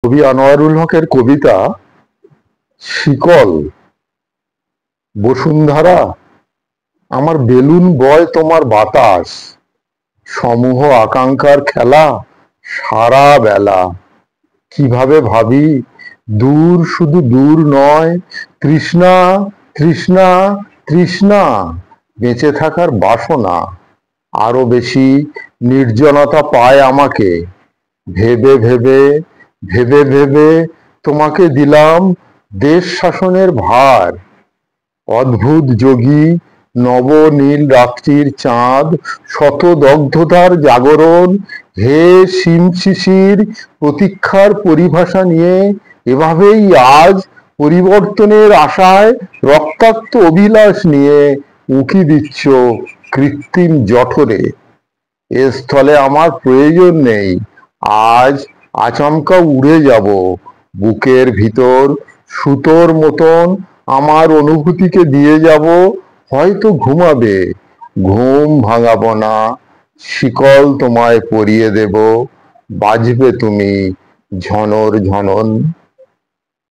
কবি আনোয়ারুল হকের কবিতা শিকল। বসুন্ধরা আমার বেলুন বয় তোমার বাতাস, সমূহ আকাঙ্ক্ষার খেলা সারা বেলা। কিভাবে ভাবি দূর শুধু দূর নয়, তৃষ্ণা তৃষ্ণা তৃষ্ণা, বেঁচে থাকার বাসনা। আরো বেশি নির্জনতা পায় আমাকে। ভেবে ভেবে ভেবে ভেবে তোমাকে দিলাম দেশ শাসনের ভার। অদ্ভুত যোগী নব নীল রাত্রির চাঁদ, শত দগ্ধতার জাগরণ, হে শিম শিশির প্রতীক্ষার পরিভাষা নিয়ে এভাবেই আজ পরিবর্তনের আশায় রক্তাক্ত অভিলাষ নিয়ে উঁকি দিচ্ছ কৃত্রিম জঠরে। এ স্থলে আমার প্রয়োজন নেই, আজ আচমকা উড়ে যাব। বুকের ভিতর সুতোর মতন আমার অনুভূতিকে দিয়ে যাব, হয়তো ঘুমাবে, ঘুম ভাঙাবো না। শিকল তোমায় পরিয়ে দেব, বাজবে তুমি ঝনর ঝনন।